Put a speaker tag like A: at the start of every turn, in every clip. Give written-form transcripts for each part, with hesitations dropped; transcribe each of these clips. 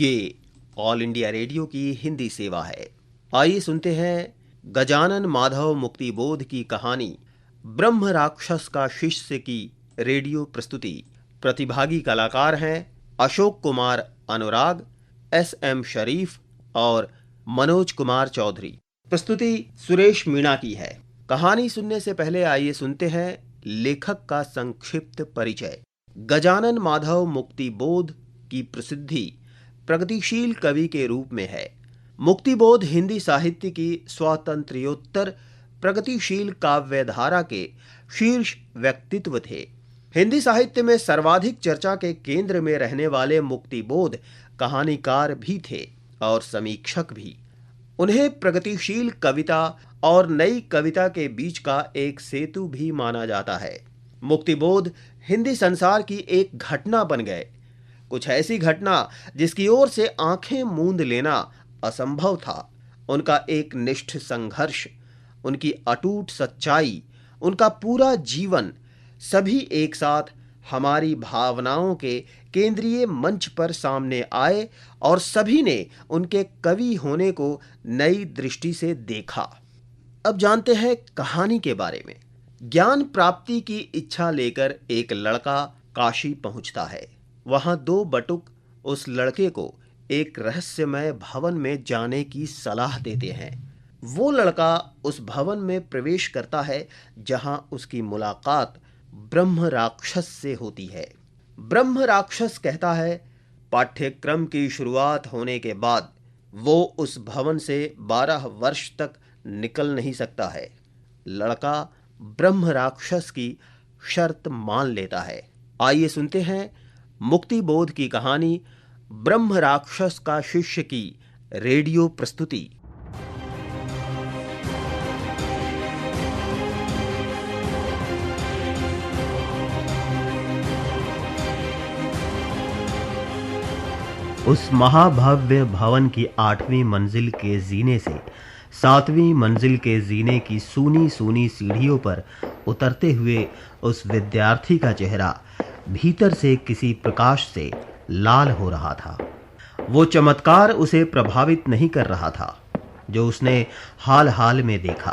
A: ये all India radio की हिंदी सेवा है। आइए सुनते हैं गजानन माधव मुक्तिबोध की कहानी ब्रह्म राक्षस का शिष्य की रेडियो प्रस्तुति। प्रतिभागी कलाकार हैं अशोक कुमार अनुराग, एस.एम. शरीफ और मनोज कुमार चौधरी। प्रस्तुति सुरेश मीणा की है। कहानी सुनने से पहले आइए सुनते हैं लेखक का संक्षिप्त परिचय। गजानन माधव मुक्तिबोध की प्रसिद्धि प्रगतिशील कवि के रूप में है। मुक्तिबोध हिंदी साहित्य की स्वातंत्र्योत्तर प्रगतिशील काव्यधारा के शीर्ष व्यक्तित्व थे। हिंदी साहित्य में सर्वाधिक चर्चा के केंद्र में रहने वाले मुक्तिबोध कहानीकार भी थे और समीक्षक भी। उन्हें प्रगतिशील कविता और नई कविता के बीच का एक सेतु भी माना जाता है। मुक्तिबोध हिंदी संसार की एक घटना बन गए, कुछ ऐसी घटना जिसकी ओर से आंखें मूंद लेना असंभव था। उनका एक निष्ठ संघर्ष, उनकी अटूट सच्चाई, उनका पूरा जीवन सभी एक साथ हमारी भावनाओं के केंद्रीय मंच पर सामने आए और सभी ने उनके कवि होने को नई दृष्टि से देखा। अब जानते हैं कहानी के बारे में। ज्ञान प्राप्ति की इच्छा लेकर एक लड़का काशी पहुंचता है। वहां दो बटुक उस लड़के को एक रहस्यमय भवन में जाने की सलाह देते हैं। वो लड़का उस भवन में प्रवेश करता है जहां उसकी मुलाकात ब्रह्म राक्षस से होती है। ब्रह्म राक्षस कहता है, पाठ्यक्रम की शुरुआत होने के बाद वो उस भवन से 12 वर्ष तक निकल नहीं सकता है। लड़का ब्रह्म राक्षस की शर्त मान लेता है। आइए सुनते हैं मुक्तिबोध की कहानी ब्रह्म राक्षस का शिष्य की रेडियो प्रस्तुति। उस महाभव्य भवन की 8वीं मंजिल के जीने से 7वीं मंजिल के जीने की सूनी सूनी सीढ़ियों पर उतरते हुए उस विद्यार्थी का चेहरा भीतर से किसी प्रकाश से लाल हो रहा था। वो चमत्कार उसे प्रभावित नहीं कर रहा था जो उसने हाल हाल में देखा।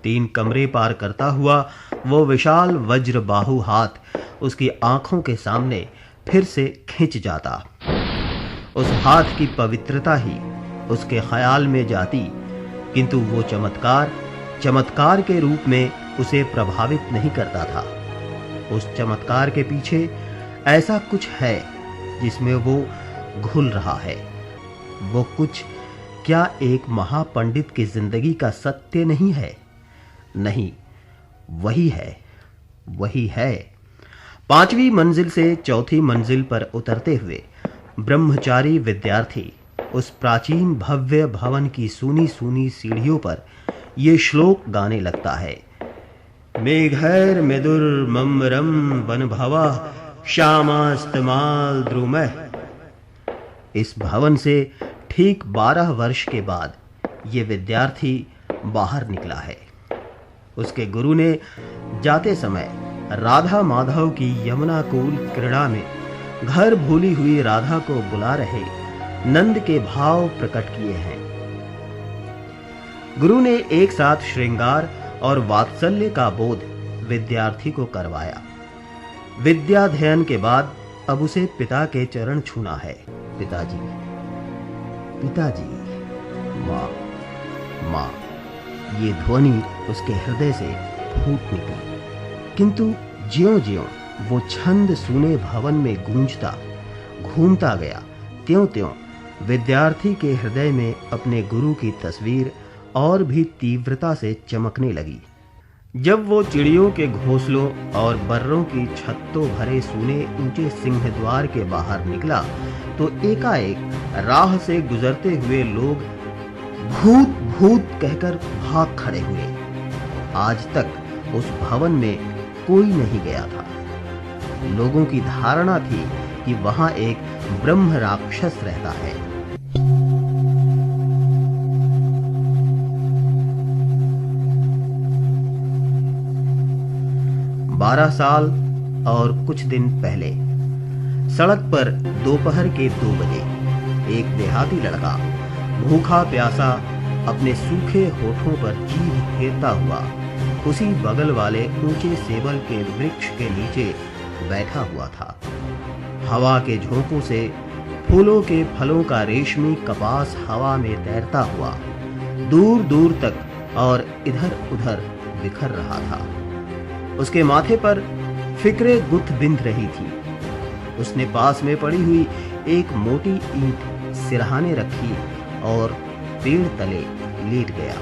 A: 3 कमरे पार करता हुआ वो विशाल वज्र बाहु हाथ उसकी आंखों के सामने फिर से खिंच जाता। उस हाथ की पवित्रता ही उसके ख्याल में जाती, किंतु वो चमत्कार के रूप में उसे प्रभावित नहीं करता था। उस चमत्कार के पीछे ऐसा कुछ है जिसमें वो घुल रहा है। वो कुछ क्या एक महापंडित की जिंदगी का सत्य नहीं है? नहीं, वही है। 5वीं मंजिल से 4थी मंजिल पर उतरते हुए ब्रह्मचारी विद्यार्थी उस प्राचीन भव्य भवन की सूनी सूनी सीढ़ियों पर ये श्लोक गाने लगता है। मेघैर मेदुर्मम्बरम वनभवा श्यामास्तमाल द्रुमः। इस भवन से ठीक 12 वर्ष के बाद ये विद्यार्थी बाहर निकला है। उसके गुरु ने जाते समय राधा माधव की यमुनाकूल क्रीड़ा में घर भूली हुई राधा को बुला रहे नंद के भाव प्रकट किए हैं। गुरु ने एक साथ श्रृंगार और वात्सल्य का बोध विद्यार्थी को करवाया। विद्याध्ययन के बाद अब उसे पिता के चरण छूना है। पिताजी, माँ, ये ध्वनि उसके हृदय से फूट निकली। किंतु ज्यों-ज्यों वो छंद सुने भवन में गूंजता घूमता गया, त्यों-त्यों विद्यार्थी के हृदय में अपने गुरु की तस्वीर और भी तीव्रता से चमकने लगी। जब वो चिड़ियों के घोंसलों और बर्रों की छत्तों भरे सूने ऊंचे सिंहद्वार के बाहर निकला तो एकाएक राह से गुजरते हुए लोग भूत भूत कहकर भाग खड़े हुए। आज तक उस भवन में कोई नहीं गया था। लोगों की धारणा थी कि वहां एक ब्रह्म राक्षस रहता है। 12 साल और कुछ दिन पहले सड़क पर दोपहर के 2 बजे एक देहाती लड़का भूखा प्यासा अपने सूखे होठों पर जीभ फेरता हुआ उसी बगल वाले ऊंचे सेबल के वृक्ष के नीचे बैठा हुआ था। हवा के झोंकों से फूलों के फलों का रेशमी कपास हवा में तैरता हुआ दूर दूर तक और इधर-उधर बिखर रहा था। उसके माथे पर फिक्रे गुथ बिंध रही थी। उसने पास में पड़ी हुई एक मोटी ईंट सिरहाने रखी और पेड़ तले लेट गया।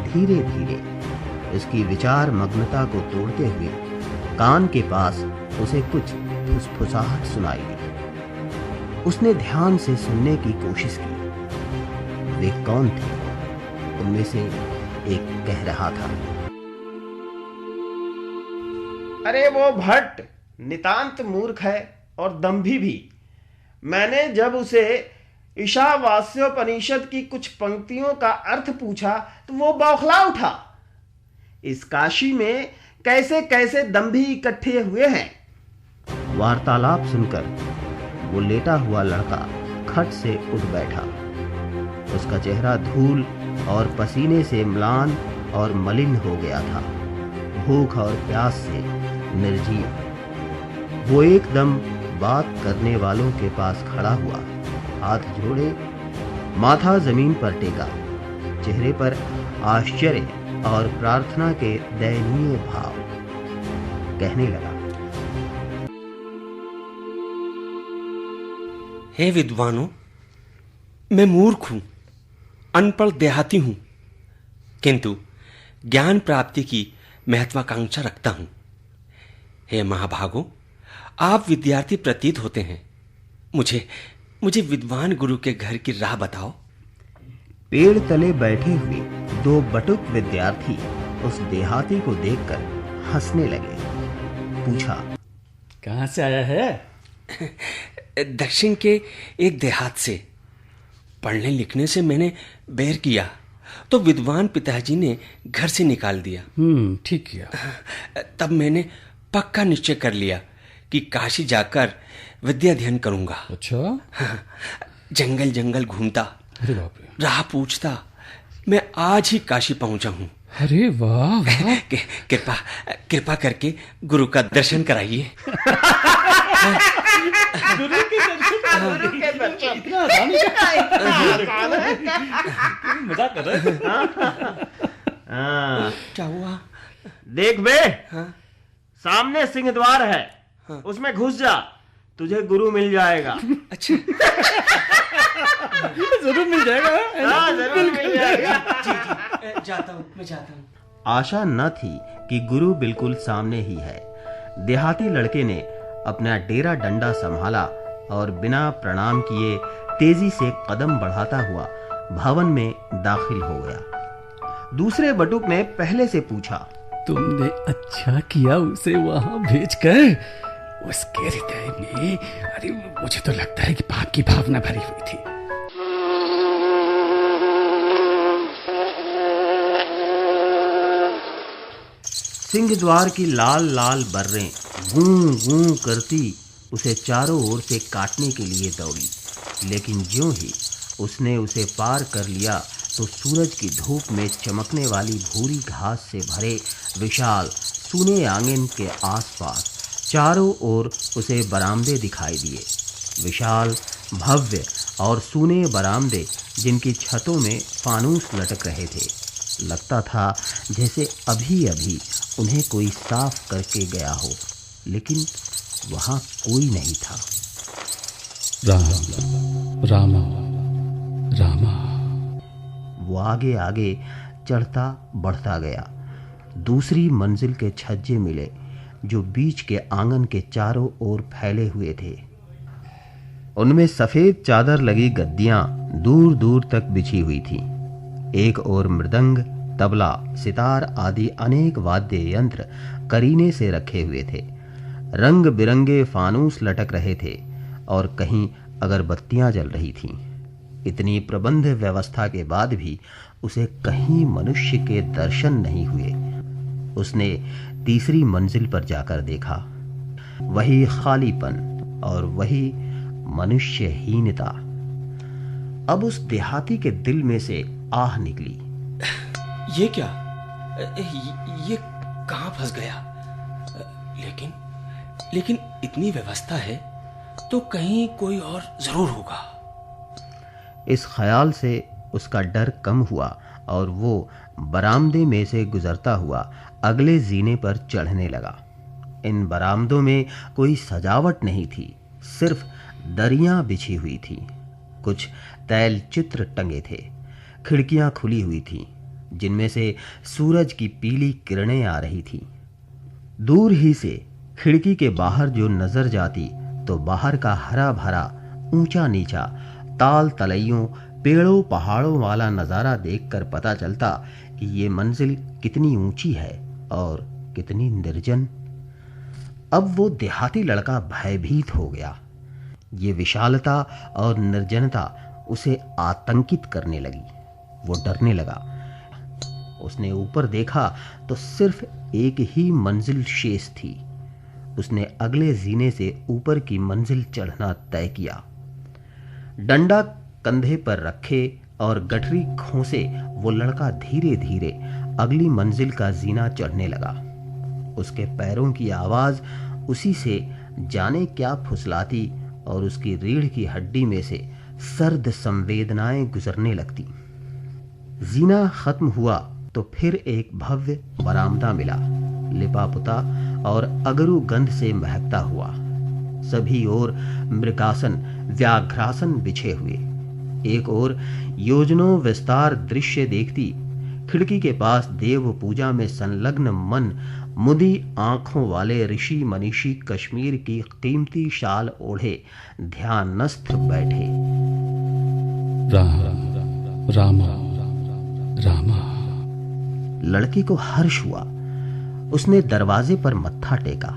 A: धीरे-धीरे उसकी विचार मग्नता को तोड़ते हुए कान के पास उसे कुछ फुसफुसाहट सुनाई दी। उसने ध्यान से सुनने की कोशिश की। वे कौन थे? उनमें से एक कह रहा था,
B: अरे वो भट्ट नितांत मूर्ख है और दंभी भी। मैंने जब उसे ईशावास्योपनिषद की कुछ पंक्तियों का अर्थ पूछा तो वो बौखला उठा। इस काशी में कैसे कैसे दंभी इकट्ठे हुए हैं।
A: वार्तालाप सुनकर वो लेटा हुआ लड़का खट से उठ बैठा। उसका चेहरा धूल और पसीने से म्लान और मलिन हो गया था। भूख और प्यास से निर्जीव वो एकदम बात करने वालों के पास खड़ा हुआ, हाथ जोड़े, माथा जमीन पर टेका, चेहरे पर आश्चर्य और प्रार्थना के दयनीय भाव। कहने लगा,
C: हे विद्वानों, मैं मूर्ख हूं, अनपढ़ देहाती हूं, किंतु ज्ञान प्राप्ति की महत्वाकांक्षा रखता हूं। हे महाभागों, आप विद्यार्थी प्रतीत होते हैं। मुझे विद्वान गुरु के घर की राह बताओ।
A: पेड़ तले बैठे हुए दो बटुक विद्यार्थी उस देहाती को देखकर हंसने लगे। पूछा,
D: कहां से आया है?
C: दक्षिण के एक देहात से। पढ़ने लिखने से मैंने बैर किया तो विद्वान पिताजी ने घर से निकाल दिया।
D: ठीक किया।
C: तब मैंने पक्का निश्चय कर लिया कि काशी जाकर विद्या अध्ययन करूंगा।
D: अच्छा?
C: जंगल जंगल घूमता,
D: अरे बाप रे,
C: राह पूछता, मैं आज ही काशी पहुंचा हूं।
D: अरे वाह वाह।
C: कृपा करके गुरु का दर्शन कराइए।
D: गुरु के दर्शन इतना आसान है? मजाक कर रहे थे?
C: क्या हुआ?
B: देख बे,
C: हाँ?
B: सामने सिंह द्वार है।
C: हाँ।
B: उसमें घुस जा, तुझे गुरु मिल जाएगा।
C: अच्छा।
D: जरूर मिल जाएगा।
B: हाँ, जरूर मिल जाएगा।
C: जी, जाता हूँ, मैं जाता हूँ।
A: आशा न थी कि गुरु बिल्कुल सामने ही है। देहाती लड़के ने अपना डेरा डंडा संभाला और बिना प्रणाम किए तेजी से कदम बढ़ाता हुआ भवन में दाखिल हो गया। दूसरे बटुक ने पहले से पूछा,
D: तुमने अच्छा किया उसे वहां भेजकर। उसके हृदय में, अरे मुझे तो लगता है कि पाप की भावना भरी हुई थी।
A: सिंह द्वार की लाल लाल बर्रें गूं गूं करती उसे चारों ओर से काटने के लिए दौड़ी, लेकिन ज्यों ही उसने उसे पार कर लिया तो सूरज की धूप में चमकने वाली भूरी घास से भरे विशाल सूने आंगन के आसपास चारों ओर उसे बरामदे दिखाई दिए। विशाल, भव्य और सूने बरामदे जिनकी छतों में फानूस लटक रहे थे। लगता था जैसे अभी-अभी उन्हें कोई साफ करके गया हो, लेकिन वहां कोई नहीं था।
D: राम रामा रामा।
A: वो आगे आगे चढ़ता बढ़ता गया। दूसरी मंजिल के छज्जे मिले जो बीच के आंगन के चारों ओर फैले हुए थे। उनमें सफेद चादर लगी गद्दियां दूर दूर तक बिछी हुई थीं। एक ओर मृदंग, तबला, सितार आदि अनेक वाद्य यंत्र करीने से रखे हुए थे। रंग बिरंगे फानूस लटक रहे थे और कहीं अगरबत्तियां जल रही थीं। इतनी प्रबंध व्यवस्था के बाद भी उसे कहीं मनुष्य के दर्शन नहीं हुए। उसने तीसरी मंजिल पर जाकर देखा। वही खालीपन और वही मनुष्यहीनता।
B: अब उस देहाती के दिल में से आह निकली।
C: ये क्या? ये कहां फंस गया? लेकिन इतनी व्यवस्था है तो कहीं कोई और जरूर होगा।
B: इस ख्याल से उसका डर कम हुआ और वो बरामदे में से गुजरता हुआ अगले जीने पर चढ़ने लगा। इन बरामदों में कोई सजावट नहीं थी, सिर्फ दरियां बिछी हुई थी। कुछ तैल चित्र टंगे थे। खिड़कियां खुली हुई थीं, जिनमें से सूरज की पीली किरणें आ रही थीं। दूर ही से खिड़की के बाहर जो नजर जाती तो बाहर का हरा भरा ऊंचा नीचा ताल तलैयों पेड़ों पहाड़ों वाला नजारा देखकर पता चलता कि ये मंजिल कितनी ऊंची है और कितनी निर्जन। अब वो देहाती लड़का भयभीत हो गया। ये विशालता और निर्जनता उसे आतंकित करने लगी। वो डरने लगा। उसने ऊपर देखा तो सिर्फ एक ही मंजिल शेष थी। उसने अगले जीने से ऊपर की मंजिल चढ़ना तय किया। डंडा कंधे पर रखे और गठरी खोसे वो लड़का धीरे धीरे अगली मंजिल का जीना चढ़ने लगा। उसके पैरों की आवाज उसी से जाने क्या फुसलाती और उसकी रीढ़ की हड्डी में से सर्द संवेदनाएं गुजरने लगती। जीना खत्म हुआ तो फिर एक भव्य बरामदा मिला, लिपा पुता और अगरू गंध से महकता हुआ। सभी ओर मृगासन व्याघ्रासन बिछे हुए। एक ओर योजनों विस्तार दृश्य देखती। खिड़की के पास देव पूजा में संलग्न मन मुदी आंखों वाले ऋषि मनीषी कश्मीर की कीमती शाल ओढ़े ध्यानस्थ बैठे।
D: रामा रामा।
B: लड़के को हर्ष हुआ। उसने दरवाजे पर मत्था टेका।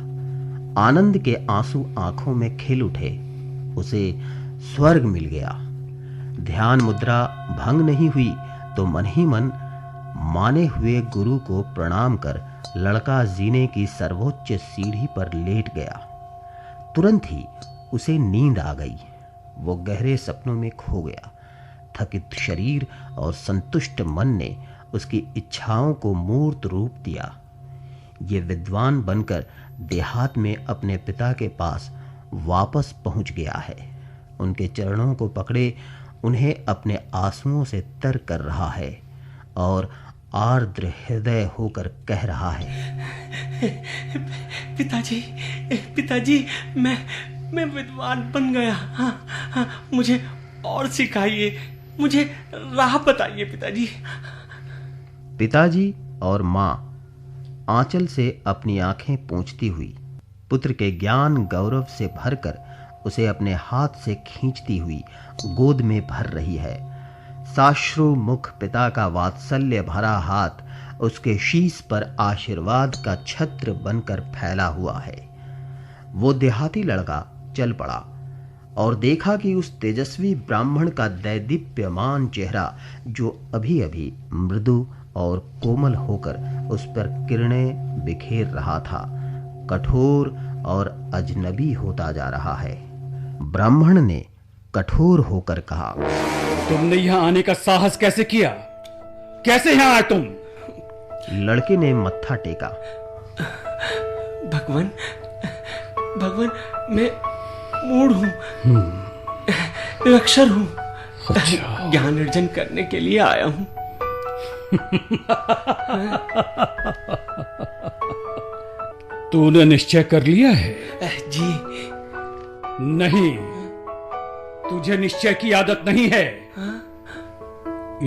B: आनंद के आंसू आंखों में खिल उठे। उसे स्वर्ग मिल गया। ध्यान मुद्रा भंग नहीं हुई तो मन ही मन माने हुए गुरु को प्रणाम कर लड़का जीने की सर्वोच्च सीढ़ी पर लेट गया। तुरंत ही उसे नींद आ गई। वो गहरे सपनों में खो गया। थकित शरीर और संतुष्ट मन ने उसकी इच्छाओं को मूर्त रूप दिया। ये विद्वान बनकर देहात में अपने पिता के पास वापस पहुंच गया है। उनके चरणों को पकड़े उन्हें अपने आंसुओं से तर कर रहा है और आर्द्र हृदय होकर कह रहा है,
C: पिताजी मैं विद्वान बन गया। हाँ, मुझे और सिखाइए, मुझे राह बताइए पिताजी।
B: पिताजी और माँ आंचल से अपनी आंखें पोंछती हुई पुत्र के ज्ञान गौरव से भरकर उसे अपने हाथ से खींचती हुई गोद में भर रही है। साश्रु मुख पिता का वात्सल्य भरा हाथ उसके शीश पर आशीर्वाद का छत्र बनकर फैला हुआ है। वो देहाती लड़का चल पड़ा और देखा कि उस तेजस्वी ब्राह्मण का दैदीप्यमान चेहरा, जो अभी अभी मृदु और कोमल होकर उस पर किरणें बिखेर रहा था, कठोर और अजनबी होता जा रहा है। ब्राह्मण ने कठोर होकर कहा,
D: तुमने यहाँ आने का साहस कैसे किया? कैसे यहाँ आए तुम?
B: लड़के ने मत्था टेका।
C: भगवान मैं मूढ़ हूँ, निरक्षर हूँ।
D: अच्छा।
C: ज्ञान अर्जन करने के लिए आया हूँ।
D: तूने निश्चय कर लिया है?
C: जी
D: नहीं, तुझे निश्चय की आदत नहीं है।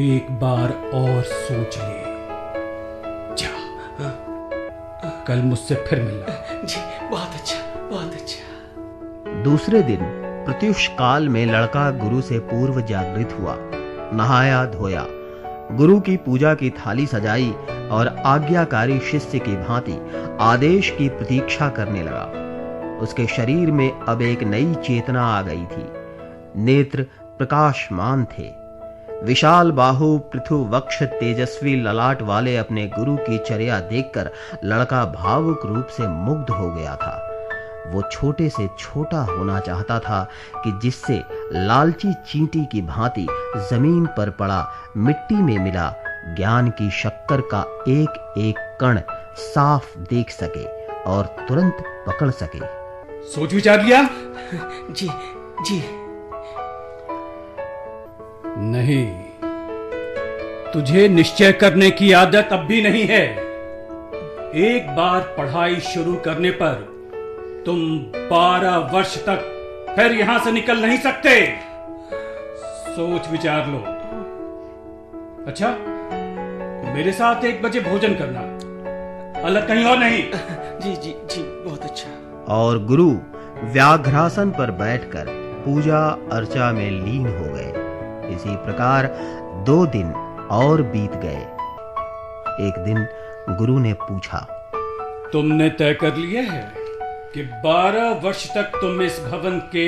D: एक बार और सोच ले। जा, कल मुझसे फिर मिलना।
C: जी, बहुत अच्छा।
B: दूसरे दिन प्रत्युष काल में लड़का गुरु से पूर्व जागृत हुआ, नहाया धोया, गुरु की पूजा की थाली सजाई और आज्ञाकारी शिष्य की भांति आदेश की प्रतीक्षा करने लगा। उसके शरीर में अब एक नई चेतना आ गई थी। नेत्र प्रकाशमान थे। विशाल बाहु पृथु वक्ष तेजस्वी ललाट वाले अपने गुरु की चर्या देखकर लड़का भावुक रूप से मुग्ध हो गया था। वो छोटे से छोटा होना चाहता था कि जिससे लालची चींटी की भांति जमीन पर पड़ा मिट्टी में मिला ज्ञान की शक्कर का एक एक कण साफ देख सके और तुरंत पकड़ सके।
D: सोच विचार लिया?
C: जी जी।
D: नहीं, तुझे निश्चय करने की आदत अब भी नहीं है। एक बार पढ़ाई शुरू करने पर तुम 12 वर्ष तक फिर यहां से निकल नहीं सकते। सोच विचार लो। अच्छा, मेरे साथ 1 बजे भोजन करना, अलग कहीं और नहीं।
C: जी जी जी, बहुत अच्छा।
B: और गुरु व्याघ्रासन पर बैठकर पूजा अर्चा में लीन हो गए। इसी प्रकार 2 दिन और बीत गए। एक दिन गुरु ने पूछा,
D: तुमने तय कर लिया है कि 12 वर्ष तक तुम इस भवन के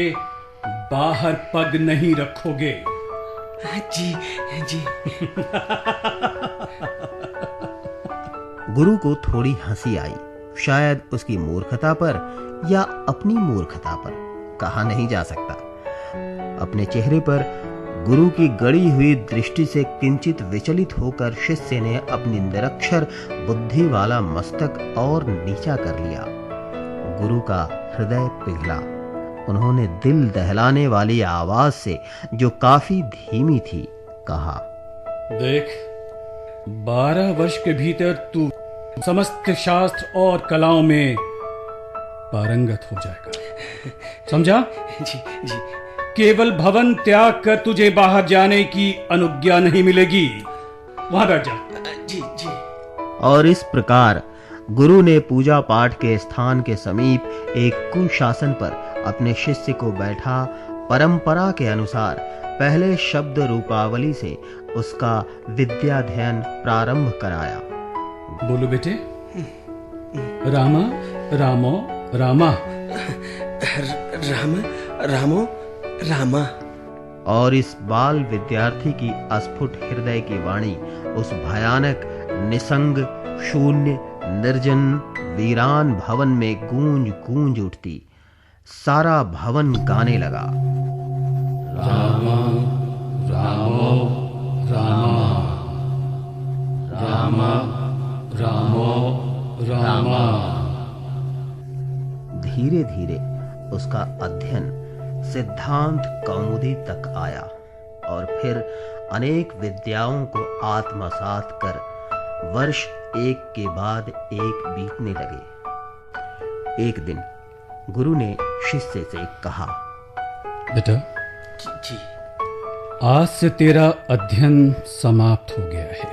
D: बाहर पग नहीं रखोगे?
C: जी जी।
B: गुरु को थोड़ी हंसी आई, शायद उसकी मूर्खता पर या अपनी मूर्खता पर, कहा नहीं जा सकता। अपने चेहरे पर गुरु की गड़ी हुई दृष्टि से किंचित विचलित होकर शिष्य ने अपनी निरक्षर बुद्धि वाला मस्तक और नीचा कर लिया। गुरु का हृदय पिघला। उन्होंने दिल दहलाने वाली आवाज से, जो काफी धीमी थी, कहा,
D: देख, 12 वर्ष के भीतर तू समस्त शास्त्र और कलाओं में पारंगत हो जाएगा, समझा?
C: जी जी।
D: केवल भवन त्याग कर तुझे बाहर जाने की अनुज्ञा नहीं मिलेगी। वहां बैठ जा।
C: जी जी।
B: और इस प्रकार गुरु ने पूजा पाठ के स्थान के समीप एक कुशासन पर अपने शिष्य को बैठा परंपरा के अनुसार पहले शब्द रूपावली से उसका विद्याध्ययन प्रारंभ कराया।
D: बोलो बेटे। रामा रामो रामा।
C: रामा रामो रामा।
B: और इस बाल विद्यार्थी की अस्फुट हृदय की वाणी उस भयानक निसंग शून्य निर्जन वीरान भवन में गूंज गूंज उठती। सारा भवन गाने लगा,
D: रामा रामो रामा, रामा रामो रामा।
B: धीरे धीरे उसका अध्ययन सिद्धांत कौमुदी तक आया और फिर अनेक विद्याओं को आत्मसात कर वर्ष एक के बाद एक बीतने लगे। एक दिन गुरु ने शिष्य से कहा,
D: बेटा,
C: जी।
D: आज से तेरा अध्ययन समाप्त हो गया है।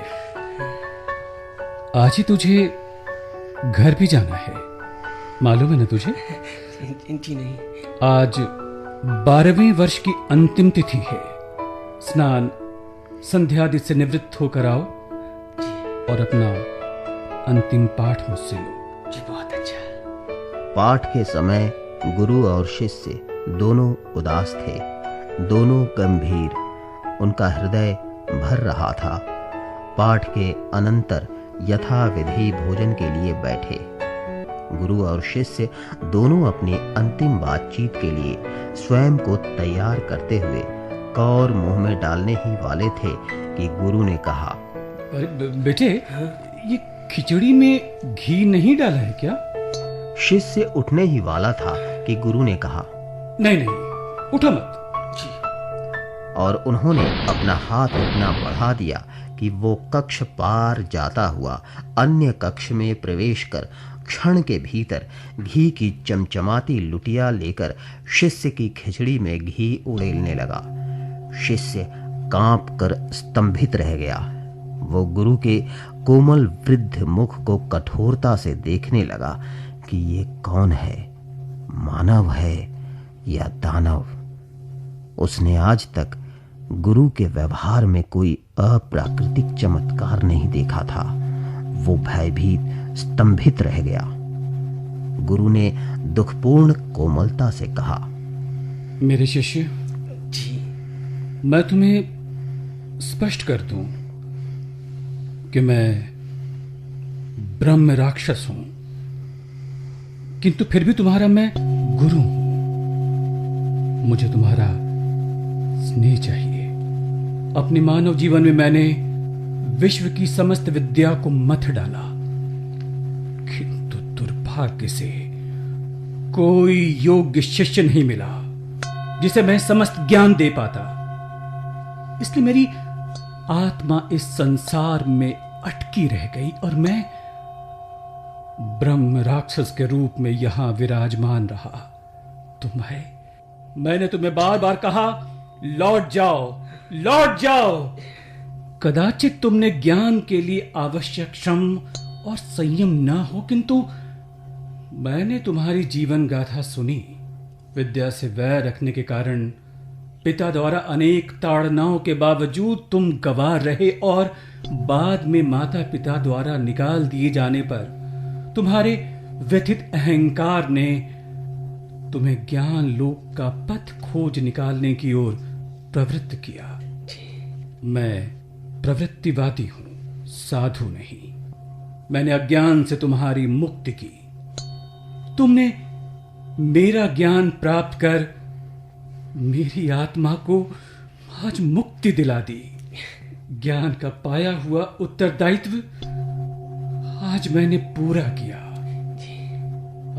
D: आज ही तुझे घर भी जाना है, मालूम है ना तुझे?
C: जी नहीं।
D: आज 12वें वर्ष की अंतिम तिथि है। स्नान संध्यादि से निवृत्त होकर आओ और अपना अंतिम पाठ मुझसे लो।
C: जी, बहुत अच्छा।
B: पाठ के समय गुरु और शिष्य दोनों उदास थे, दोनों गंभीर। उनका हृदय भर रहा था। पाठ के अनंतर यथाविधि भोजन के लिए बैठे। गुरु और शिष्य दोनों अपनी अंतिम बातचीत के लिए स्वयं को तैयार करते हुए कौर मुंह में डालने ही वाले थे कि गुरु ने कहा,
D: अरे बेटे, ये खिचड़ी में घी नहीं डाला है क्या?
B: शिष्य उठने ही वाला था कि गुरु ने कहा,
D: नहीं नहीं, उठो मत।
C: जी।
B: और उन्होंने अपना हाथ इतना बढ़ा दिया कि वो कक्ष पार जाता हुआ अन्य कक्ष में प्रवेश कर क्षण के भीतर घी की चमचमाती लुटिया लेकर शिष्य की खिचड़ी में घी उड़ेलने लगा। शिष्य कांप कर स्तंभित रह गया। वो गुरु के कोमल वृद्ध मुख को कठोरता से देखने लगा कि ये कौन है, मानव है या दानव। उसने आज तक गुरु के व्यवहार में कोई अप्राकृतिक चमत्कार नहीं देखा था। वो भयभीत स्तंभित रह गया। गुरु ने दुखपूर्ण कोमलता से कहा,
D: मेरे शिष्य
C: जी,
D: मैं तुम्हें स्पष्ट कर दूं कि मैं ब्रह्म राक्षस हूं। किंतु फिर भी तुम्हारा मैं गुरु हूं। मुझे तुम्हारा स्नेह चाहिए। अपने मानव जीवन में मैंने विश्व की समस्त विद्या को मथ डाला, किंतु दुर्भाग्य से कोई योग्य शिष्य नहीं मिला जिसे मैं समस्त ज्ञान दे पाता। इसलिए मेरी आत्मा इस संसार में अटकी रह गई और मैं ब्रह्म राक्षस के रूप में यहां विराजमान रहा। मैंने तुम्हें बार बार कहा, लौट जाओ, लौट जाओ। कदाचित तुमने ज्ञान के लिए आवश्यक श्रम और संयम न हो, किंतु मैंने तुम्हारी जीवन गाथा सुनी। विद्या से वैर रखने के कारण पिता द्वारा अनेक ताड़नाओं के बावजूद तुम गंवार रहे और बाद में माता पिता द्वारा निकाल दिए जाने पर तुम्हारे व्यथित अहंकार ने तुम्हें ज्ञान लोक का पथ खोज निकालने की ओर प्रवृत्त किया। मैं प्रवृत्तिवादी हूं, साधु नहीं। मैंने अज्ञान से तुम्हारी मुक्ति की। तुमने मेरा ज्ञान प्राप्त कर मेरी आत्मा को आज मुक्ति दिला दी। ज्ञान का पाया हुआ उत्तरदायित्व आज मैंने पूरा किया।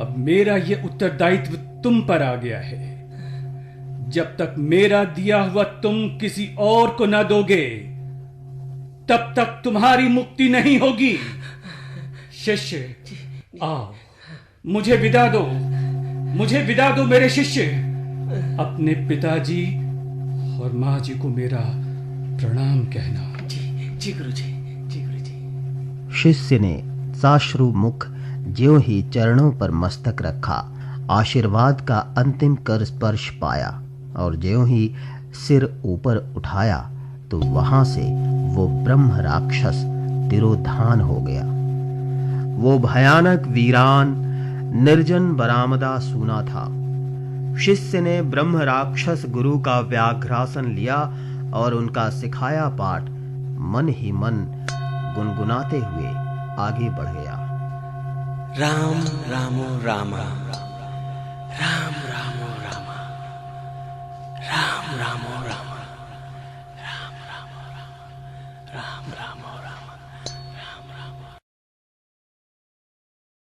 D: अब मेरा यह उत्तरदायित्व तुम पर आ गया है। जब तक मेरा दिया हुआ तुम किसी और को न दोगे, तब तक तुम्हारी मुक्ति नहीं होगी। शिष्य, आओ, मुझे विदा दो, मुझे विदा दो मेरे शिष्य। अपने पिताजी और माँ जी को मेरा प्रणाम कहना।
C: जी गुरुजी, जी गुरुजी।
B: शिष्य ने साश्रु मुख ज्यों ही चरणों पर मस्तक रखा, आशीर्वाद का अंतिम कर स्पर्श पाया और ज्यों ही सिर ऊपर उठाया तो वहां से वो ब्रह्म राक्षस तिरोधान हो गया। वो भयानक वीरान निर्जन बरामदा सूना था। शिष्य ने ब्रह्म राक्षस गुरु का व्याघ्रासन लिया और उनका सिखाया पाठ मन ही मन गुनगुनाते हुए आगे बढ़ गया।
C: राम रामो रामा, राम रामो रामा, राम रामो रामा, राम रामो रामा, राम रामो रामा।